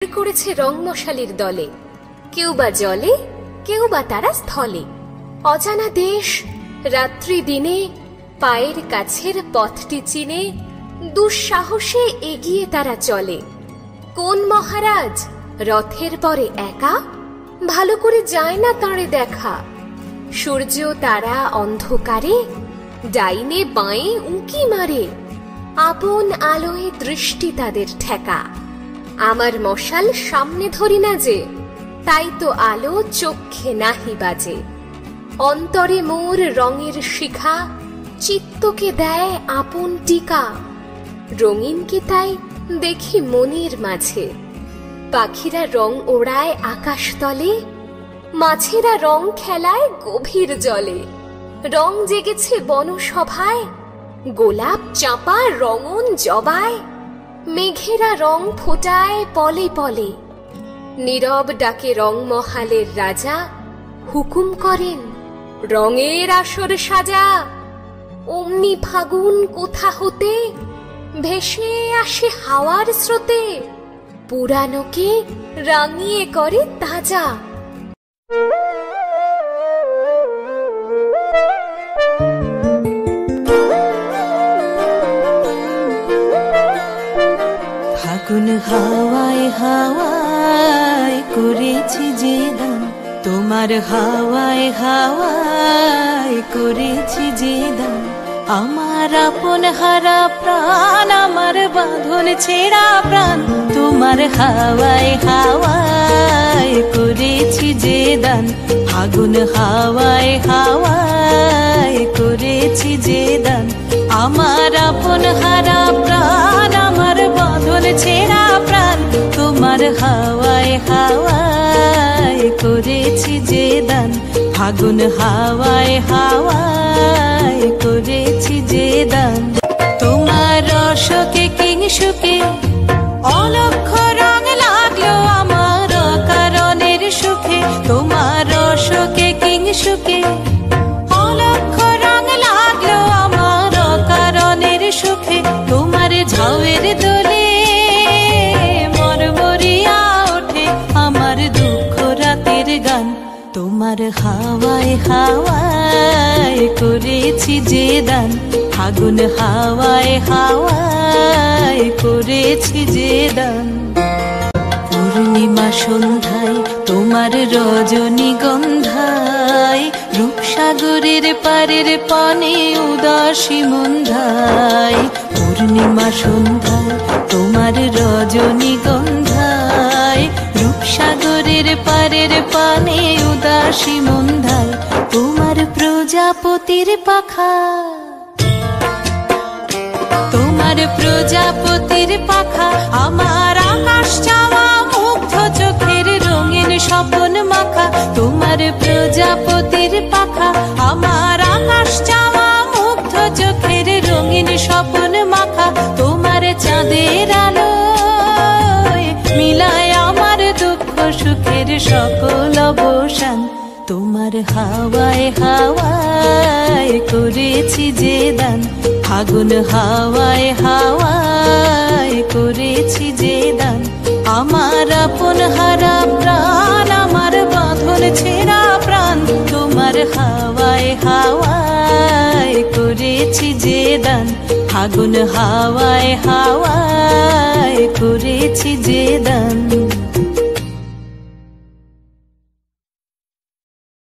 করেছে রং মশালির দলে, কেউ বা জলে, কেউ বা তারা স্থলে। অজানা দেশ রাত্রি দিনে পায়ের কাছের পথটি চিনে দুঃসাহসে এগিয়ে তারা চলে। কোন মহারাজ রথের পরে একা, ভালো করে যায় না তাঁরে দেখা। সূর্য তারা অন্ধকারে ডাইনে বাঁয়ে উঁকি মারে, আপন আলোয় দৃষ্টি তাদের ঠেকা। আমার মশাল সামনে ধরি না যে, তাই তো আলো চক্ষে নাহি বাজে। অন্তরে মোর রঙের শিখা, চিত্তকে দেয় আপন টিকা। রঙিনকে তাই দেখি মনের মাঝে, পাখিরা রং ওড়ায় আকাশ তলে, মাছেরা রং খেলায় গভীর জলে। রং জেগেছে বনসভায়, গোলাপ চাঁপা রঙন জবায়। মেঘেরা রং ফোটায় পলে পলে, নীরব ডাকে রং মহালের রাজা। হুকুম করেন রঙের আসর সাজা। অমনি ফাগুন কোথা হতে ভেসে আসে হাওয়ার স্রোতে, পুরানোকে রাঙিয়ে করে তাজা। ফাগুন হাওয়ায় হাওয়ায় করেছি যে দান, তোমার হাওয়ায় হাওয়ায় করেছি যে দান। আমার আপন হারা প্রাণ, আমার বাঁধন ছেঁড়া প্রাণ, তোমার হাওয়ায় হাওয়ায় করেছি যে দান। ফাগুন হাওয়ায় হাওয়ায় করেছি যে দান। আমার আপন হারা প্রাণ, আমার বাঁধন ছেঁড়া প্রাণ, তোমার হাওয়ায় হাওয়ায় করেছি যে দান। ফাগুন হাওয়ায় হাওয়ায় করেছি যে দান। তোমার রসকে কিংসুকে অলক্ষ রং লাগলো আমার কারণের সুখে। তোমার রসকে কিংসুকে অলক্ষ রং লাগলো আমার কারণের সুখে। তোমার ঝাউয়ের দোলে মরমরিয়া ওঠে আমার দুঃখ রাতের গান। তোমার হাওয়ায় হাওয়ায় করেছি যে দান। ফাগুন হাওয়ায় হাওয়ায় করেছি যে দান। পূর্ণিমা সন্ধ্যায় তোমার রজনীগন্ধায়, রূপসাগরের পারের পানে উদাসী মন্ধায়। পূর্ণিমা সন্ধ্যায় তোমার রজনীগন্ধায়, রূপসাগরের পারের পানে উদাসী মন্ধায়। তোমার প্রজাপতির পাখা, তোমার প্রজাপতির পাখা আমার আকাশ চাওয়া মুগ্ধ চোখের রঙিন স্বপন মাখা। তোমার প্রজাপতির পাখা আমার আকাশ চাওয়া মুগ্ধ চোখের রঙিন স্বপন মাখা। তোমার চাঁদের আলো মিলায় আমার দুঃখ সুখের সকল অবসান। তোমার হাওয়ায় হাওয়ায় করেছি যে দান। ফাগুন হাওয়ায় হাওয়ায় করেছি যে দান। আমার আপন হারা প্রাণ, আমার বাঁধন ছেঁড়া প্রাণ, তোমার হাওয়ায় হাওয়ায় করেছি যে দান। ফাগুন হাওয়ায় হাওয়ায় করেছি যে দান।